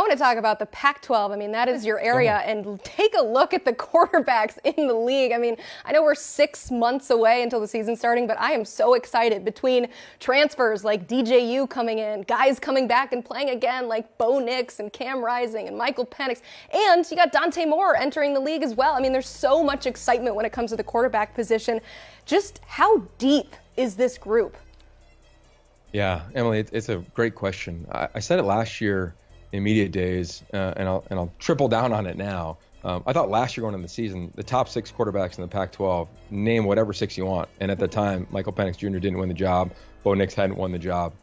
want to talk about the Pac-12. I mean, that is your area, and take a look at the quarterbacks in the league. I mean, I know we're 6 months away until the season's starting, but I am so excited between transfers like DJU coming in, guys coming back and playing again like Bo Nix and Cam Rising and Michael Penix, and you got Dante Moore entering the league as well. I mean, there's so much excitement when it comes to the quarterback position. Just how deep is this group? Yeah, Emily, it's a great question. I said it last year in media days, and I'll triple down on it now. I thought last year going into the season, the top 6 quarterbacks in the Pac-12, name whatever 6 you want. And at the time, Michael Penix Jr. didn't win the job. Bo Nix hadn't won the job.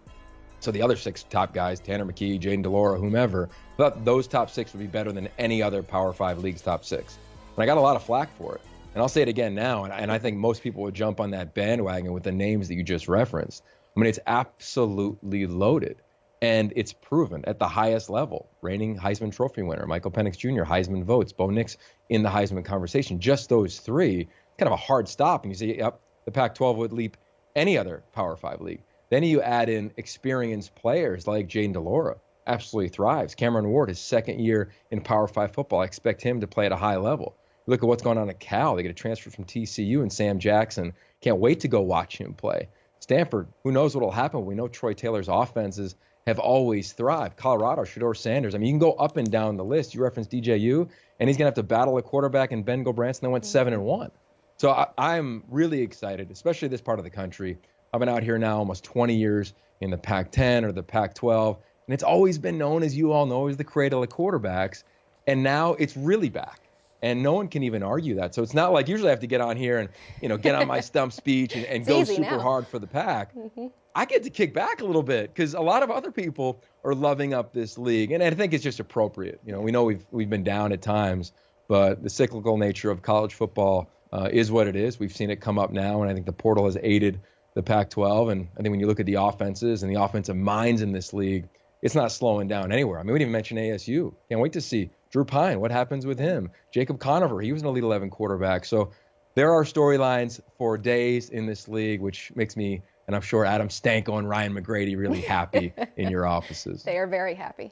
So the other 6 top guys, Tanner McKee, Jaden DeLora, whomever, I thought those top 6 would be better than any other Power 5 league's top 6. And I got a lot of flack for it. And I'll say it again now, and I think most people would jump on that bandwagon with the names that you just referenced. I mean, it's absolutely loaded. And it's proven at the highest level. Reigning Heisman Trophy winner, Michael Penix Jr., Heisman votes, Bo Nix in the Heisman conversation. Just those 3, kind of a hard stop. And you say, yep, the Pac-12 would leap any other Power 5 league. Then you add in experienced players like Jaden DeLora, absolutely thrives. Cameron Ward, his 2nd year in Power 5 football. I expect him to play at a high level. You look at what's going on at Cal. They get a transfer from TCU and Sam Jackson. Can't wait to go watch him play. Stanford, who knows what will happen? We know Troy Taylor's offenses have always thrived. Colorado, Shedeur Sanders. I mean, you can go up and down the list. You referenced DJU, and he's going to have to battle a quarterback in Ben Gilbranson that went 7-1. So I'm really excited, especially this part of the country. I've been out here now almost 20 years in the Pac-10 or the Pac-12, and it's always been known, as you all know, as the cradle of quarterbacks. And now it's really back. And no one can even argue that. So it's not like usually I have to get on here and, get on my stump speech and go super hard for the Pac. Mm-hmm. I get to kick back a little bit because a lot of other people are loving up this league. And I think it's just appropriate. We know we've been down at times, but the cyclical nature of college football is what it is. We've seen it come up now, and I think the portal has aided the Pac-12. And I think when you look at the offenses and the offensive minds in this league, it's not slowing down anywhere. I mean, we didn't even mention ASU. Can't wait to see Drew Pine. What happens with him? Jacob Conover, he was an Elite 11 quarterback. So there are storylines for days in this league, which makes me, and I'm sure Adam Stanko and Ryan McGrady, really happy in your offices. They are very happy.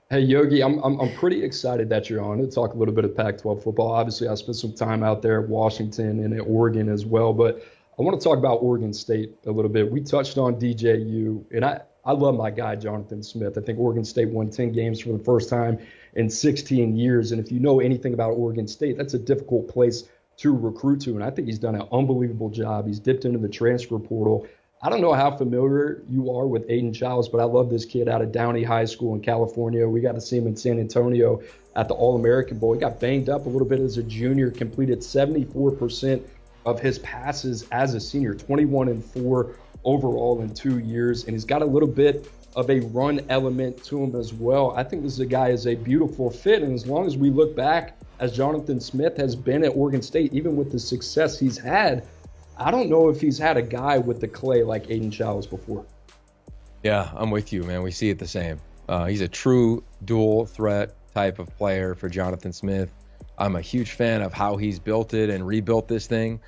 Hey, Yogi, I'm pretty excited that you're on to talk a little bit of Pac-12 football. Obviously, I spent some time out there at Washington and at Oregon as well, but I want to talk about Oregon State a little bit. We touched on DJU, and I love my guy, Jonathan Smith. I think Oregon State won 10 games for the first time in 16 years. And if you know anything about Oregon State, that's a difficult place to recruit to. And I think he's done an unbelievable job. He's dipped into the transfer portal. I don't know how familiar you are with Aiden Childs, but I love this kid out of Downey High School in California. We got to see him in San Antonio at the All-American Bowl. He got banged up a little bit as a junior, completed 74% of his passes as a senior, 21-4 overall in 2 years, and he's got a little bit of a run element to him as well. I think this is a guy is a beautiful fit, and as long as we look back, as Jonathan Smith has been at Oregon State, even with the success he's had, I don't know if he's had a guy with the clay like Aiden Childs before. Yeah, I'm with you, man. We see it the same. He's a true dual threat type of player for Jonathan Smith. I'm a huge fan of how he's built it and rebuilt this thing.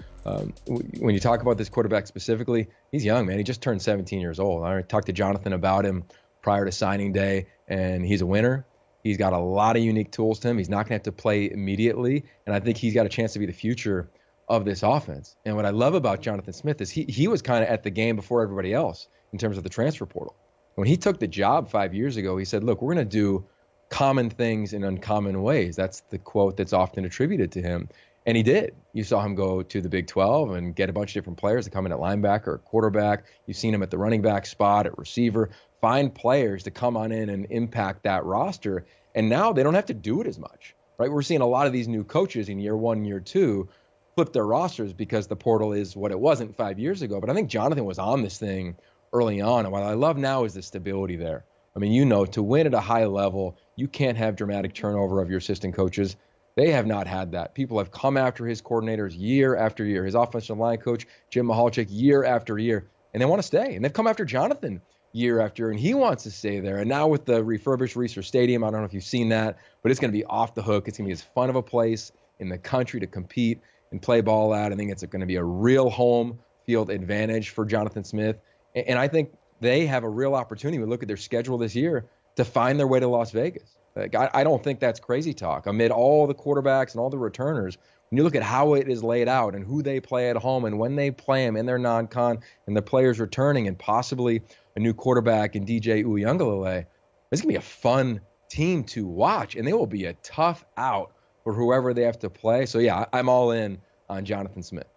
When you talk about this quarterback specifically, he's young, man. He just turned 17 years old. I talked to Jonathan about him prior to signing day, and he's a winner. He's got a lot of unique tools to him. He's not going to have to play immediately, and I think he's got a chance to be the future of this offense. And what I love about Jonathan Smith is he was kind of at the game before everybody else in terms of the transfer portal. When he took the job 5 years ago, he said, look, we're going to do common things in uncommon ways. That's the quote that's often attributed to him. And he did. You saw him go to the Big 12 and get a bunch of different players to come in at linebacker or quarterback. You've seen him at the running back spot, at receiver. Find players to come on in and impact that roster. And now they don't have to do it as much, right? We're seeing a lot of these new coaches in year 1, year 2 flip their rosters because the portal is what it wasn't 5 years ago. But I think Jonathan was on this thing early on. And what I love now is the stability there. I mean, to win at a high level, you can't have dramatic turnover of your assistant coaches. They have not had that. People have come after his coordinators year after year. His offensive line coach, Jim Mahalchik, year after year. And they want to stay. And they've come after Jonathan year after year, and he wants to stay there. And now with the refurbished Reser Stadium, I don't know if you've seen that, but it's going to be off the hook. It's going to be as fun of a place in the country to compete and play ball at. I think it's going to be a real home field advantage for Jonathan Smith. And I think they have a real opportunity. We look at their schedule this year to find their way to Las Vegas. Like, I don't think that's crazy talk. Amid all the quarterbacks and all the returners, when you look at how it is laid out and who they play at home and when they play them in their non-con and the players returning and possibly a new quarterback in DJ Uiagalelei, it's going to be a fun team to watch, and they will be a tough out for whoever they have to play. So, yeah, I'm all in on Jonathan Smith.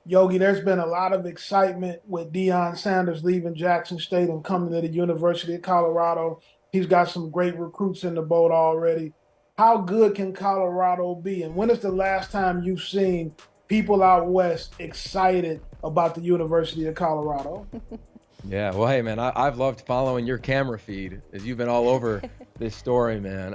Yogi, there's been a lot of excitement with Deion Sanders leaving Jackson State and coming to the University of Colorado. He's got some great recruits in the boat already. How good can Colorado be? And when is the last time you've seen people out west excited about the University of Colorado? Yeah, well, hey, man, I've loved following your camera feed as you've been all over this story, man.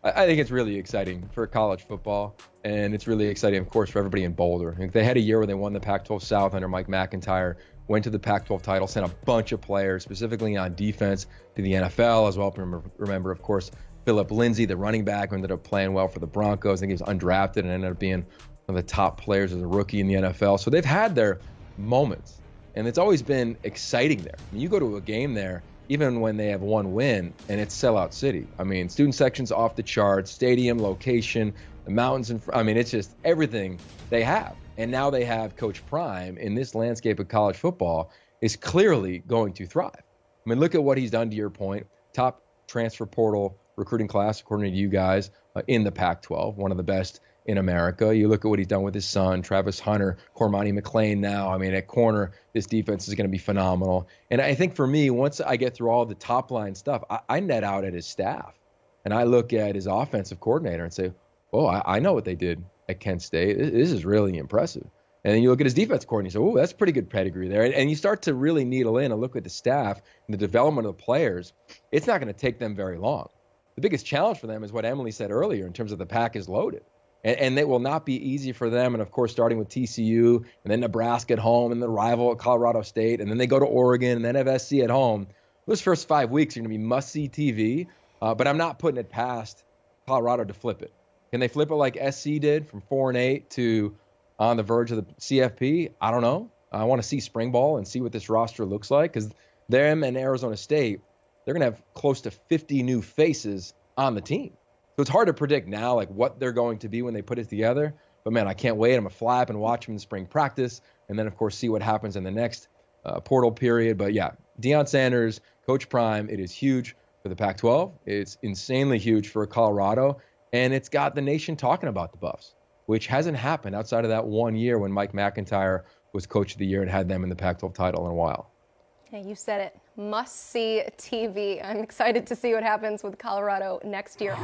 I think it's really exciting for college football, and it's really exciting, of course, for everybody in Boulder. They had a year where they won the Pac-12 South under Mike McIntyre, went to the Pac-12 title, sent a bunch of players, specifically on defense, to the NFL as well. Remember, of course, Phillip Lindsay, the running back, who ended up playing well for the Broncos. I think he was undrafted and ended up being one of the top players as a rookie in the NFL. So they've had their moments, and it's always been exciting there. I mean, you go to a game there, even when they have one win, and it's sellout city. I mean, student section's off the charts, stadium, location, the mountains. I mean, it's just everything they have. And now they have Coach Prime in this landscape of college football is clearly going to thrive. I mean, look at what he's done, to your point. Top transfer portal recruiting class, according to you guys, in the Pac-12, one of the best in America. You look at what he's done with his son, Travis Hunter, Cormani McClain now. I mean, at corner, this defense is going to be phenomenal. And I think for me, once I get through all the top line stuff, I net out at his staff. And I look at his offensive coordinator and say, oh, I know what they did at Kent State. This is really impressive. And then you look at his defense coordinator and you say, oh, that's pretty good pedigree there. And you start to really needle in and look at the staff and the development of the players. It's not going to take them very long. The biggest challenge for them is what Emily said earlier in terms of the pack is loaded. And it will not be easy for them. And, of course, starting with TCU and then Nebraska at home and the rival at Colorado State. And then they go to Oregon and then have SC at home. Those first 5 weeks are going to be must-see TV. But I'm not putting it past Colorado to flip it. Can they flip it like SC did from 4-8 to on the verge of the CFP? I don't know. I want to see spring ball and see what this roster looks like, because them and Arizona State, they're going to have close to 50 new faces on the team. So it's hard to predict now like what they're going to be when they put it together. But, man, I can't wait. I'm going to fly up and watch them in spring practice and then, of course, see what happens in the next portal period. But, yeah, Deion Sanders, Coach Prime, it is huge for the Pac-12. It's insanely huge for Colorado. And it's got the nation talking about the Buffs, which hasn't happened outside of that 1 year when Mike McIntyre was Coach of the Year and had them in the Pac-12 title in a while. Yeah, you said it. Must-see TV. I'm excited to see what happens with Colorado next year.